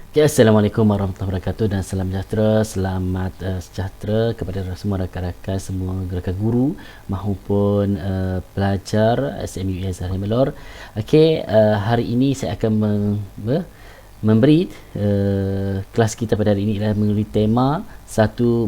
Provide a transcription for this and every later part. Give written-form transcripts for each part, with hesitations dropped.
Okay, Assalamualaikum warahmatullahi wabarakatuh dan salam sejahtera. Selamat sejahtera kepada semua rakan-rakan, semua rakan guru maupun pelajar SMU Azhar Melor. Okey, hari ini saya akan memberi kelas kita pada hari ini adalah mengenai tema satu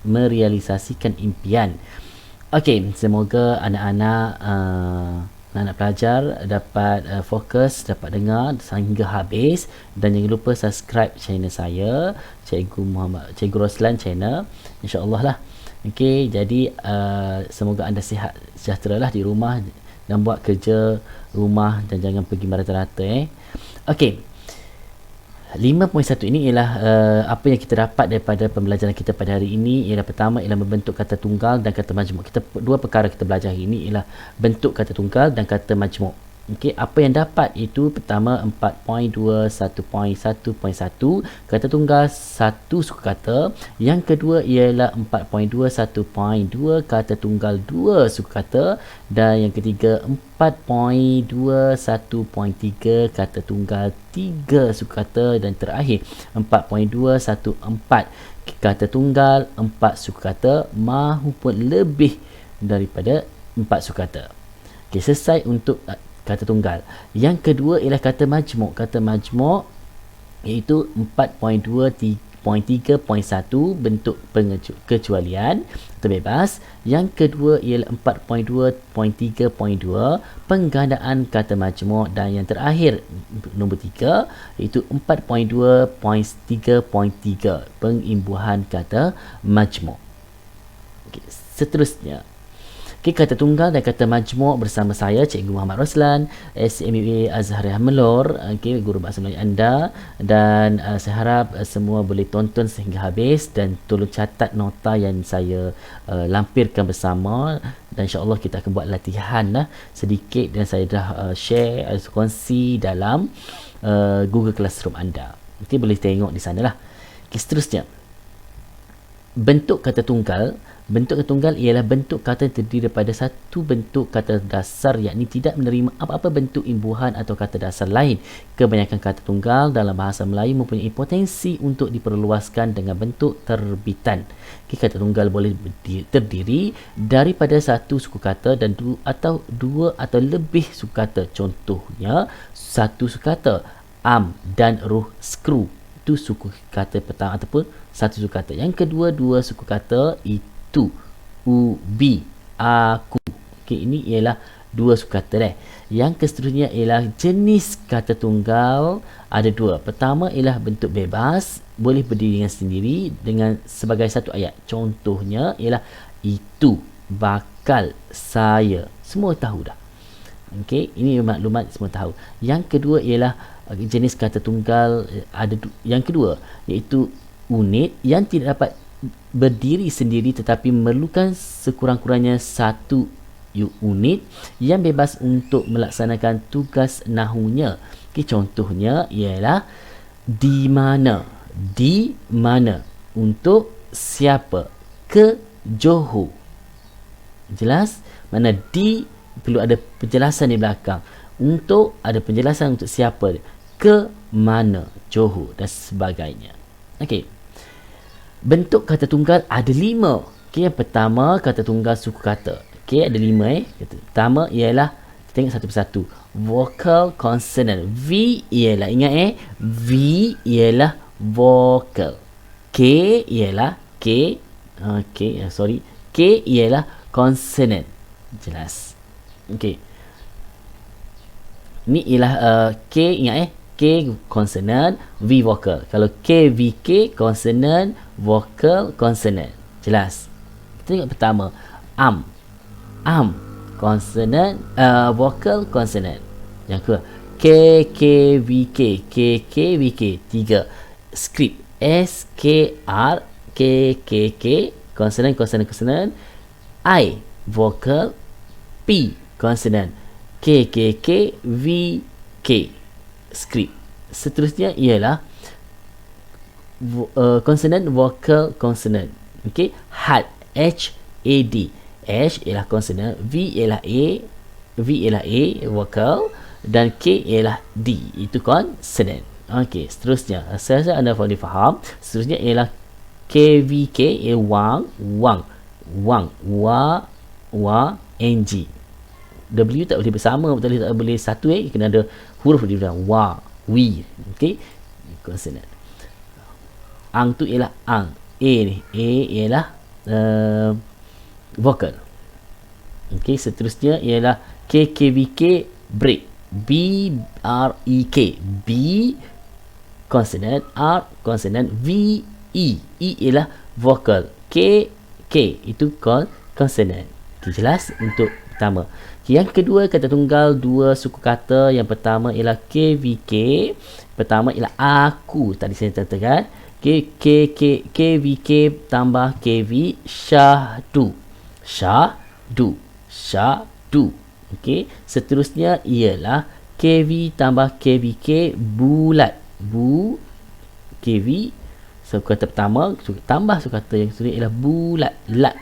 merealisasikan impian. Okey, semoga anak-anak pelajar dapat fokus, dapat dengar sehingga habis, dan jangan lupa subscribe channel saya, Cikgu Roslan channel, insya-Allah lah. Okey, jadi semoga anda sihat sejahtera lah di rumah dan buat kerja rumah dan jangan pergi merata-rata. Okey. 5.1 ini ialah apa yang kita dapat daripada pembelajaran kita pada hari ini. Ialah pertama ialah membentuk kata tunggal dan kata majmuk. Dua perkara kita belajar hari ini ialah bentuk kata tunggal dan kata majmuk. Okey, apa yang dapat itu pertama 4.2 1.1.1 kata tunggal satu suku kata. Yang kedua ialah 4.2 1.2 kata tunggal dua suku kata, dan yang ketiga 4.2 1.3 kata tunggal tiga suku kata, dan terakhir 4.214 kata tunggal empat suku kata maupun lebih daripada empat suku kata. Okey, selesai untuk kata tunggal. Yang kedua ialah kata majmuk. Kata majmuk iaitu 4.2.3.1 bentuk kecualian atau bebas. Yang kedua ialah 4.2.3.2 penggandaan kata majmuk, dan yang terakhir nombor 3 iaitu 4.2.3.3 pengimbuhan kata majmuk. Okay, seterusnya kata tunggal dan kata majmuk bersama saya, Cikgu Muhammad Roslan, SMU Azhar Melor, guru bahasa Melayu anda, dan saya harap semua boleh tonton sehingga habis dan tolong catat nota yang saya lampirkan bersama, dan insya-Allah kita akan buat latihan sedikit, dan saya dah share, kongsi dalam Google Classroom anda. Boleh tengok di sanalah. Seterusnya, bentuk kata tunggal. Bentuk kata tunggal ialah bentuk kata yang terdiri daripada satu bentuk kata dasar, yakni tidak menerima apa-apa bentuk imbuhan atau kata dasar lain. Kebanyakan kata tunggal dalam bahasa Melayu mempunyai potensi untuk diperluaskan dengan bentuk terbitan. Kata tunggal boleh terdiri daripada satu suku kata dan dua atau lebih suku kata. Contohnya, satu suku kata am dan ruh skru, itu suku kata pertama ataupun satu suku kata. Yang kedua, dua suku kata itu ubi, aku. Okey, ini ialah dua suku kata. Yang seterusnya ialah jenis kata tunggal ada dua. Pertama ialah bentuk bebas, boleh berdiri dengan sendiri dengan sebagai satu ayat. Contohnya ialah itu, bakal, saya. Semua tahu dah. Okey, ini maklumat semua tahu. Yang kedua ialah jenis kata tunggal ada yang kedua iaitu unit yang tidak dapat berdiri sendiri tetapi memerlukan sekurang-kurangnya satu unit yang bebas untuk melaksanakan tugas nahunya. Okay, contohnya ialah di mana. Di mana untuk siapa? Ke Johor. Jelas? Mana di perlu ada penjelasan di belakang. Untuk ada penjelasan untuk siapa? Ke mana? Johor dan sebagainya. Okey. Bentuk kata tunggal ada 5. Okey, yang pertama kata tunggal suku kata. Okey, ada 5 Kata pertama ialah, kita tengok satu persatu. Vocal consonant. V ialah, ingat V ialah vocal. K ialah K. Okey, sorry. K ialah consonant. Jelas. Okey. Ni ialah K, ingat K consonant, V vocal. Kalau K, V, K consonant, vocal, consonant. Jelas. Kita tengok pertama. Am. Am. Consonant, vocal, consonant. Yang kedua. K, K, V, K. K, K, V, K. 3. Script. S, K, R. K, K, K. Consonant, consonant, consonant. I. Vocal. P. Consonant. K, K, K. V, K. Script. Seterusnya ialah consonant, vocal, consonant. Okey, had, H, A, D. H ialah consonant, V ialah A, vocal, dan K ialah D, itu consonant. Okey, seterusnya. Saya rasa anda boleh faham. Seterusnya ialah KVK, wang, wang, wang, ng. W tak boleh bersama, tak boleh satu, kena ada huruf di belakang. Wa, wi. Okey, konsonant. Ang tu ialah ang. A ni, A ialah vokal. Okey, seterusnya ialah KKVK, break. B-R-E-K, B konsonant, R konsonant, V, E ialah vokal, K itu konsonant. Okay, jelas untuk pertama. Okay, yang kedua, kata tunggal dua suku kata. Yang pertama ialah KVK, pertama ialah aku, tadi saya katakan. KVK tambah KV, syahdu. Okey, seterusnya ialah KV tambah KVK, bulat. KV, suku kata pertama, tambah suku kata yang kedua ialah bulat, lat.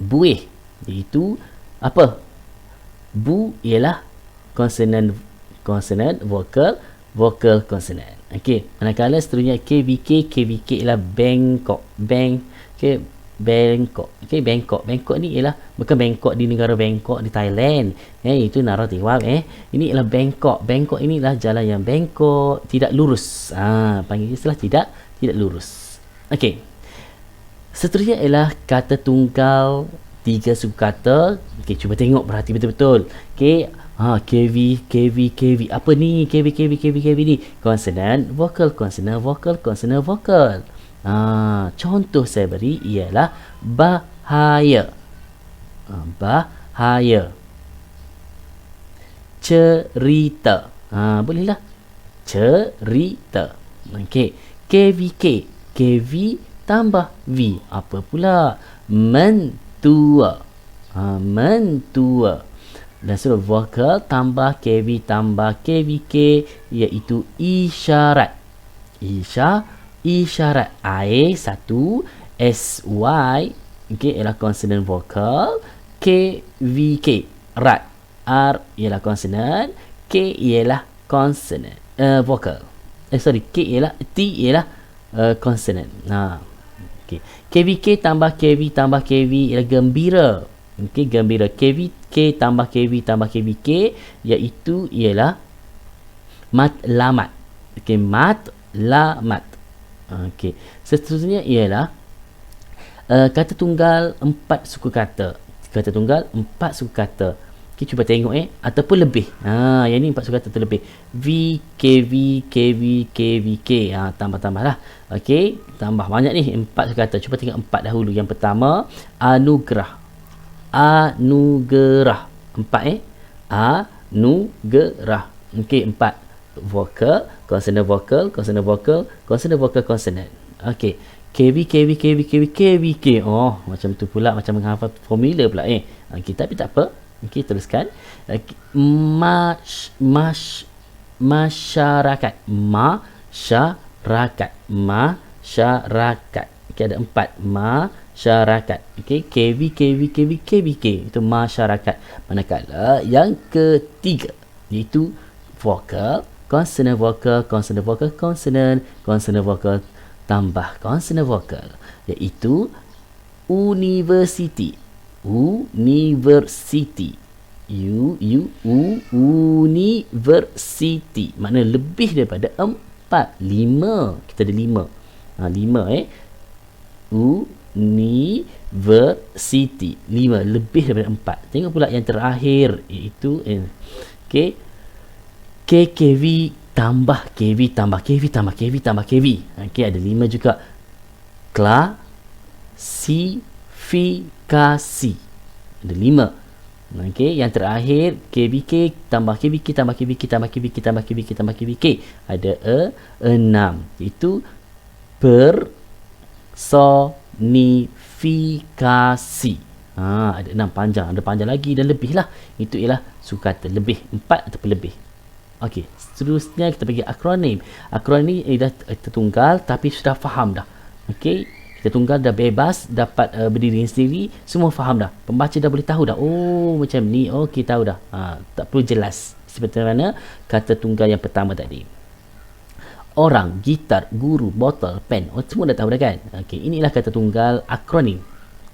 Buih, iaitu apa? Bu ialah konsonan vokal konsonan. Okey, manakala seterusnya KVK ialah Bangkok. Bangkok ni ialah bukan Bangkok di negara Bangkok di Thailand. Itu Narathiwat. Ini ialah Bangkok. Bangkok ini adalah jalan yang bengkok, tidak lurus. Panggil istilah tidak lurus. Okey. Seterusnya ialah kata tunggal tiga suku kata. Okey, cuba tengok, berhati betul-betul. Okey. KV. Apa ni? KV ni. Konsonan, vokal, konsonan, vokal, konsonan, vokal. Contoh saya beri ialah bahaya. Bahaya. Cerita. Bolehlah. Cerita. Okey. KV tambah V. Apa pula? Mentua. Mentua. Dan suruh vokal tambah KV tambah KVK, iaitu isyarat. Isyarat. I satu, SY, okay, ialah konsonan vokal. KVK, rat. R ialah konsonan. K ialah konsonan vokal. K ialah, T ialah konsonan. Okay. KVK tambah KV tambah KV ialah gembira. Okay, gembira. KVK tambah KV tambah KVK, iaitu ialah matlamat. Okay, matlamat. Okey, seterusnya ialah kata tunggal empat suku kata. Kata tunggal empat suku kata. Okey, cuba tengok ataupun lebih. Yang ni empat suku kata terlebih. V, KV, tambah-tambahlah. Okey, tambah banyak ni empat suku kata. Cuba tengok empat dahulu. Yang pertama, anugerah. Empat anugerah. Okey, empat. Vokal, konsonan vokal, konsonan vokal, konsonan vokal, konsonan. Okey. KVK. Oh, macam tu pula, macam menghafal formula pula Okey, tapi tak apa. Okey, teruskan. Masyarakat. Okey, ada empat. Masyarakat. Okey, KVK. Itu masyarakat. Manakala yang ketiga, iaitu vokal, konsonan vokal, konsonan vokal, konsonan vokal tambah konsonan vokal, iaitu university. University. Maknanya lebih daripada 4, 5. Kita ada 5. 5 University. 5 lebih daripada 4. Tengok pula yang terakhir, iaitu okey, KKV tambah KV tambah KV tambah KV tambah KV. Okey, ada 5 juga. Klasifikasi. Ada 5. Okey, yang terakhir KVK tambah KVK tambah KVK tambah KVK tambah KVK tambah KVK. Ada 6. Itu personifikasi. Ada 6 panjang, ada panjang lagi dan lebih lah. Itu ialah sukata lebih, 4 ataupun lebih. Okey, seterusnya kita pergi akronim. Akronim dah tertunggal tapi sudah faham dah. Okey, kita tunggal dah bebas, dapat berdiri sendiri, semua faham dah. Pembaca dah boleh tahu dah. Oh, macam ni. Okey, tahu dah. Tak perlu jelas seperti mana kata tunggal yang pertama tadi. Orang, gitar, guru, botol, pen. Semua dah tahu dah kan? Okey, inilah kata tunggal akronim.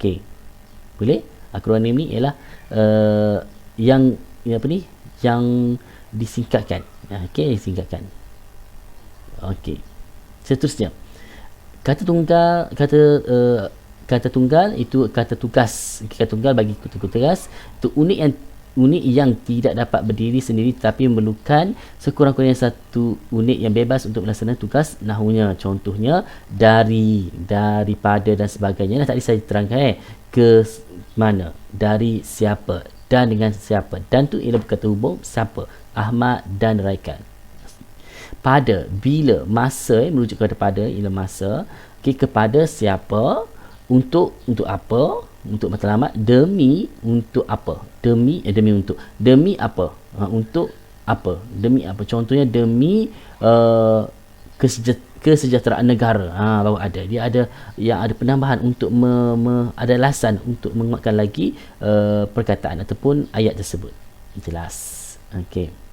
Okey. Boleh? Akronim ni ialah yang apa ni? Yang disingkatkan. Okey, disingkatkan. Okey. Seterusnya. Kata tunggal itu kata tugas. Kata tunggal bagi tugas itu unik yang tidak dapat berdiri sendiri tetapi memerlukan sekurang-kurangnya satu unit yang bebas untuk melaksanakan tugas nahunya. Contohnya daripada dan sebagainya. Tadi saya terangkan ke mana, dari siapa, dan dengan siapa. Dan tu ialah berkata hubung siapa, Ahmad dan Raikan. Pada, bila, masa, merujuk kepada pada ialah masa. Kepada siapa, untuk apa, untuk matlamat, demi untuk apa, demi untuk, demi apa, untuk apa, demi apa. Contohnya demi kesejahteraan negara. Baru ada dia ada penambahan untuk ada alasan untuk menguatkan lagi perkataan ataupun ayat tersebut. Jelas. Okey.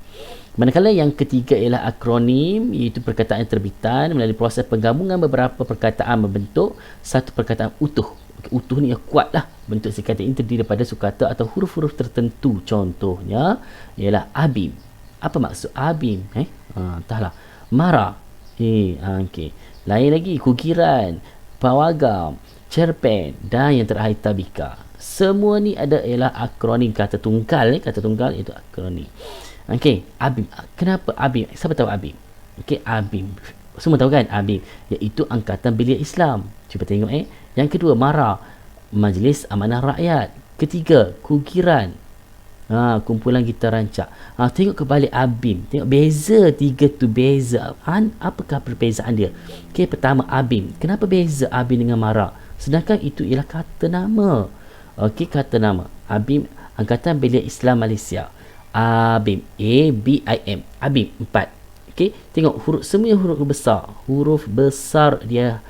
Manakala yang ketiga ialah akronim, iaitu perkataan terbitan melalui proses penggabungan beberapa perkataan membentuk satu perkataan utuh. Utuh ni yang kuat lah. Bentuk singkatan ini terdiri daripada sukata atau huruf-huruf tertentu. Contohnya ialah abim. Apa maksud abim? Entahlah. Marah. Okay. Lain lagi, kugiran, pawagam, cerpen dan yang terakhir tabika. Semua ni ialah akronim kata tunggal. Kata tunggal itu akronim. Okey, abim. Kenapa abim? Siapa tahu abim? Okey, abim. Semua tahu kan abim? Iaitu Angkatan Belia Islam. Cuba tengok Yang kedua, MARA, Majlis Amanah Rakyat. Ketiga, kugiran. Kumpulan gitar rancak. Tengok kebalik abim. Tengok beza tiga tu beza. Apakah perbezaan dia? Okey, pertama abim. Kenapa beza abim dengan MARA? Sedangkan itu ialah kata nama. Okey, kata nama. Abim, Angkatan Belia Islam Malaysia. Abim, A-B-I-M, abim, 4. Okey, tengok semua huruf besar. Huruf besar dia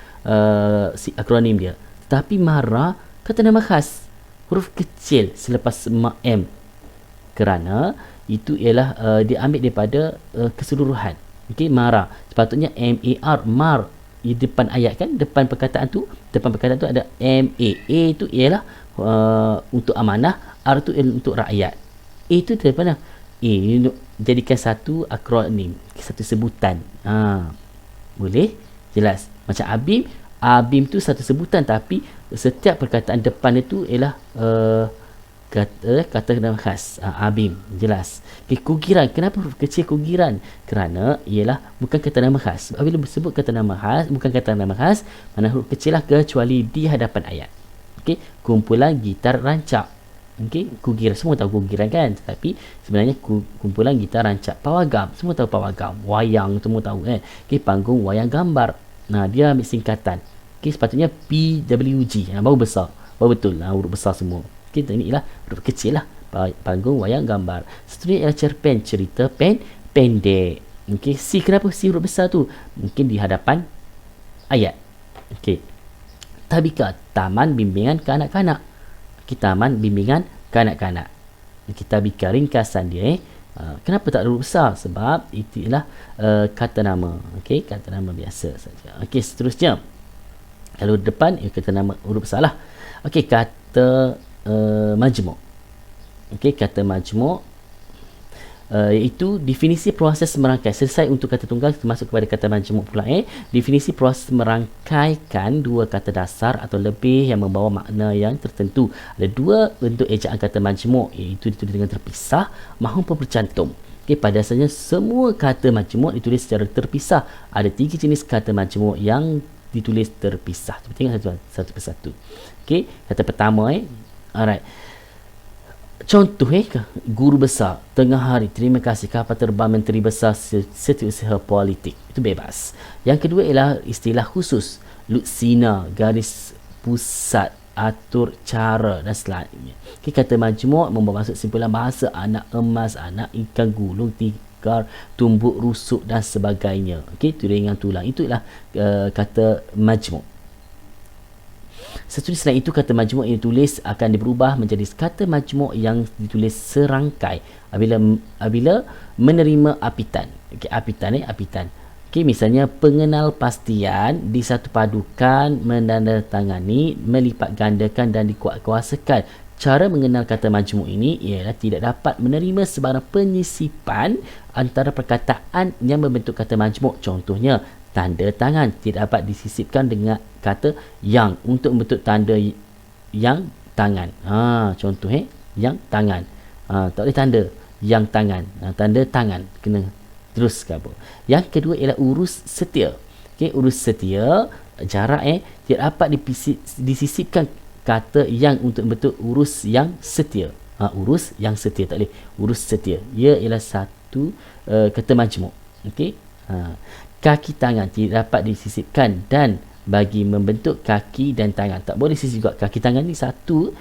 si akronim dia. Tetapi MARA kata nama khas, huruf kecil selepas M. Kerana itu ialah dia ambil daripada keseluruhan. Okey, MARA. Sepatutnya M-A-R, MAR di depan ayat kan, depan perkataan tu ada M-A. A tu ialah untuk amanah, R tu ialah untuk rakyat. Itu daripada jadikan satu akronim, satu sebutan. Boleh? Jelas. Macam abim tu satu sebutan, tapi setiap perkataan depan itu ialah kata nama khas. Abim. Jelas. Kugiran. Kenapa huruf kecil kugiran? Kerana ialah bukan kata nama khas. Bila disebut kata nama khas, bukan kata nama khas, mana huruf kecil lah kecuali di hadapan ayat. Okey, kumpulan gitar rancak. Okey, kugiran, semua tahu kugiran kan, tapi sebenarnya kumpulan gitar rancak. Pawagam, semua tahu pawagam. Wayang, semua tahu Okey, panggung wayang gambar. Dia ambil singkatan. Okey, sepatutnya PWG. Baru besar, baru betul huruf besar semua. Okey, ini ialah huruf kecil lah, panggung wayang gambar. Seterusnya ialah cerpen, cerita pendek. Okey, C, kenapa C huruf besar tu? Mungkin di hadapan ayat. Okey, tabika, taman bimbingan kanak-kanak. Taman bimbingan kanak-kanak. Kita bikin ringkasan dia. Kenapa tak huruf besar? Sebab itu ialah kata nama. Okey, kata nama biasa saja. Okey, seterusnya. Kalau depan kata nama huruf besar lah. Okey, kata majmuk. Okey, kata majmuk iaitu definisi proses merangkai. Selesai untuk kata tunggal, termasuk kepada kata majmuk pula. Definisi proses merangkaikan dua kata dasar atau lebih yang membawa makna yang tertentu. Ada dua bentuk ejaan kata majmuk, iaitu ditulis dengan terpisah maupun bercantum. Okey, pada asalnya semua kata majmuk ditulis secara terpisah. Ada 3 jenis kata majmuk yang ditulis terpisah. Kita tengok satu persatu. Okey, kata pertama alright. Contoh guru besar, tengah hari, terima kasih, kapal terbang menteri besar, setiausaha politik. Itu bebas. Yang kedua ialah istilah khusus, lutsina, garis pusat, atur cara dan selanjutnya. Okay, kata majmuk membawa maksud simpulan bahasa, anak emas, anak ikan gulung, tikar, tumbuk rusuk dan sebagainya. Okey, turingan tulang. Itu ialah kata majmuk. Seterusnya selain itu, kata majmuk yang ditulis akan berubah menjadi kata majmuk yang ditulis serangkai apabila menerima apitan. Okey, apitan. Okey, misalnya pengenal pastian, disatupadukan, menandatangani, melipat gandakan dan dikuatkuasakan. Cara mengenal kata majmuk ini ialah tidak dapat menerima sebarang penyisipan antara perkataan yang membentuk kata majmuk. Contohnya, tanda tangan tidak dapat disisipkan dengan kata yang untuk membentuk tanda yang tangan. Contoh yang tangan. Tak boleh tanda yang tangan. Tanda tangan kena terus kabur. Yang kedua ialah urus setia. Okey, urus setia jarak tidak dapat disisipkan kata yang untuk membentuk urus yang setia. Urus yang setia, tak boleh. Urus setia. Ia ialah satu kata majmuk. Okey. Kaki tangan tidak dapat disisipkan dan bagi membentuk kaki dan tangan. Tak boleh sisip juga. Kaki tangan ni satu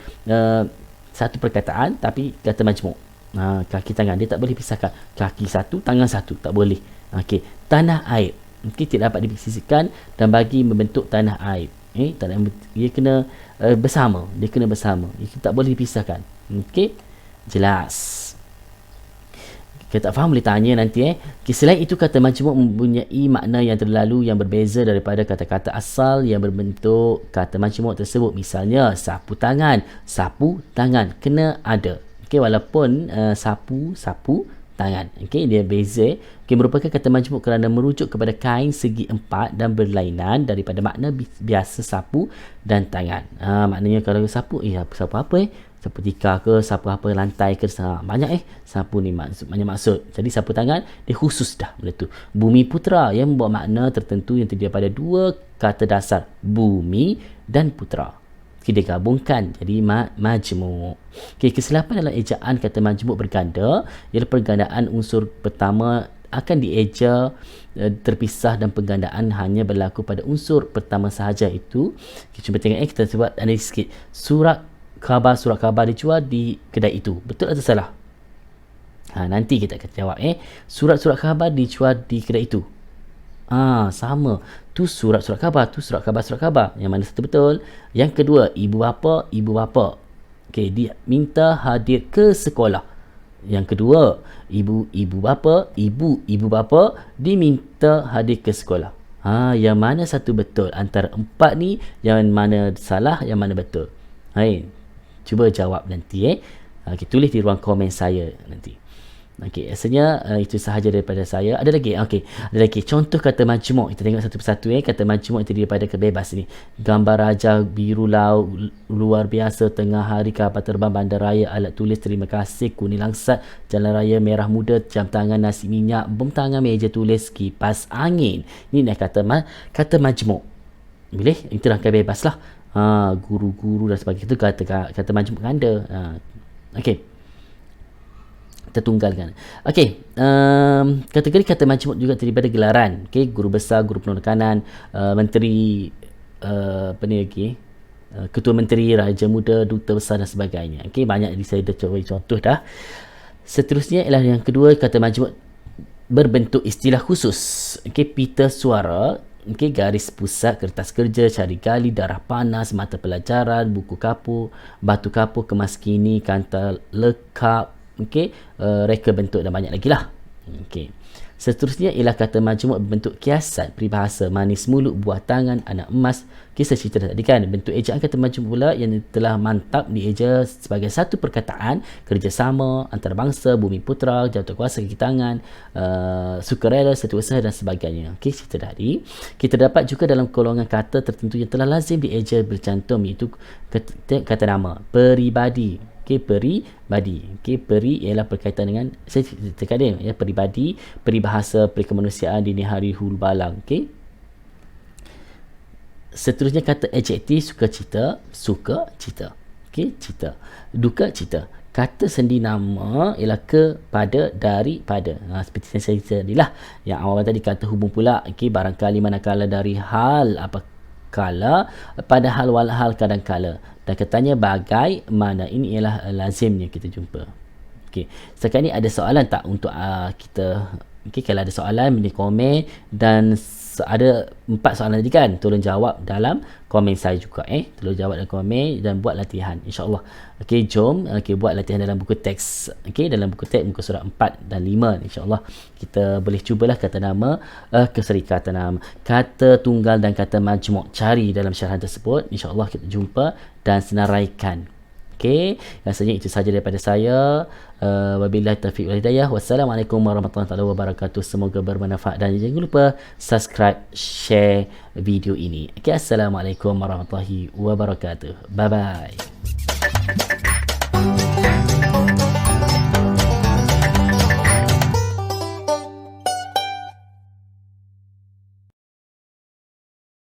perkataan tapi kata majmuk. Kaki tangan dia tak boleh pisahkan. Kaki satu, tangan satu, tak boleh. Okey. Tanah air. Okey, tidak dapat disisipkan dan bagi membentuk tanah air. Dia kena bersama. Dia kena bersama. Dia tak boleh dipisahkan. Okey. Jelas. Kita tak faham boleh tanya nanti. Selain itu, kata majmuk mempunyai makna yang terlalu yang berbeza daripada kata-kata asal yang berbentuk kata majmuk tersebut. Misalnya, sapu tangan kena ada. Okey, walaupun sapu tangan. Okey, dia beza. Okey, merupakan kata majmuk kerana merujuk kepada kain segi empat dan berlainan daripada makna biasa sapu dan tangan. Maknanya kalau sapu, sapu apa sapu tikar ke, sapu apa lantai ke, banyak sapu ni banyak maksud. Jadi sapu tangan dia khusus dah benda tu. Bumi putera yang membawa makna tertentu yang terdiri pada dua kata dasar, bumi dan putera. Dia gabungkan jadi majmuk. Okey, kesilapan dalam ejaan kata majmuk berganda ialah pergandaan unsur pertama akan dieja terpisah dan penggandaan hanya berlaku pada unsur pertama sahaja. Itu kita cuba tengok kita buat analisis sikit. Surat khabar dijual di kedai itu, betul atau salah? Nanti kita akan jawab. Surat khabar dijual di kedai itu. Sama. Tu surat khabar, tu surat khabar. Yang mana satu betul? Yang kedua, ibu bapa. Okey, dia minta hadir ke sekolah. Yang kedua, ibu bapa diminta hadir ke sekolah. Yang mana satu betul? Antara empat ni, yang mana salah, yang mana betul? Cuba jawab nanti. Okay, tulis di ruang komen saya nanti. Okey, rasanya itu sahaja daripada saya. Ada lagi? Okey, ada lagi. Contoh kata majmuk. Kita tengok satu persatu. Kata majmuk itu daripada kebebas ni. Gambar raja biru laut luar biasa, tengah hari kapal terbang, bandaraya, alat tulis, terima kasih, kuning langsat, jalan raya, merah muda, jam tangan, nasi minyak, bom tangan, meja tulis, kipas angin. Ini dah kata majmuk. Boleh? Itu rangkaian bebas lah. Guru-guru dan sebagainya. Itu kata majmuk ganda. Okey. Tertunggalkan. Okey, kategori kata majmuk juga terdiri daripada gelaran. Okey, guru besar, guru penekanan, menteri, ketua menteri, raja muda, duta besar dan sebagainya. Okey, banyak saya dah contoh dah. Seterusnya ialah yang kedua, kata majmuk berbentuk istilah khusus. Okey, pita suara, okey, garis pusat, kertas kerja, cari gali, darah panas, mata pelajaran, buku kapur, batu kapur, kemas kini, kantar lekap, okey, reka bentuk dan banyak lagi lah. Okey. Seterusnya ialah kata majmuk berbentuk kiasan, peribahasa, manis mulut, buah tangan, anak emas. Kisah cerita tadi kan. Bentuk ejaan kata majmuk pula yang telah mantap dieja sebagai satu perkataan, kerjasama, antarabangsa, bumi putera, jawatankuasa, kaki tangan, sukarela, setiausaha dan sebagainya. Okey, cerita tadi. Kita dapat juga dalam golongan kata tertentu yang telah lazim dieja bercantum, iaitu kata nama, peribadi. Okey, peribadi. Okey, peri ialah berkaitan dengan saya cakap dia peribadi, peribahasa, perikemanusiaan, dini hari, hulu balang. Okey. Seterusnya kata adjektif, suka cita. Okey, cita. Duka cita. Kata sendi nama ialah kepada, daripada. Seperti yang saya cerita tadi lah. Yang awal tadi kata hubung pula. Okey, barangkali manakala, dari hal apa kala, pada hal walhal kadangkala. Dan katanya bagaimana, ini ialah lazimnya kita jumpa. Okey, sekarang ni ada soalan tak untuk kita? Okey, kalau ada soalan boleh komen dan ada 4 soalan tadi kan, tolong jawab dalam komen saya juga tolong jawab dalam komen dan buat latihan insyaAllah. Okey, jom buat latihan dalam buku teks. Okey, dalam buku teks muka surat 4 dan 5 insyaAllah kita boleh cubalah kata nama kata nama, kata tunggal dan kata majmuk, cari dalam syarahan tersebut. InsyaAllah kita jumpa dan senaraikan. Okey, rasanya itu sahaja daripada saya. Wabillahi taufiq wal hidayah. Wassalamualaikum warahmatullahi wabarakatuh. Semoga bermanfaat dan jangan lupa subscribe, share video ini. Okey, assalamualaikum warahmatullahi wabarakatuh. Bye bye.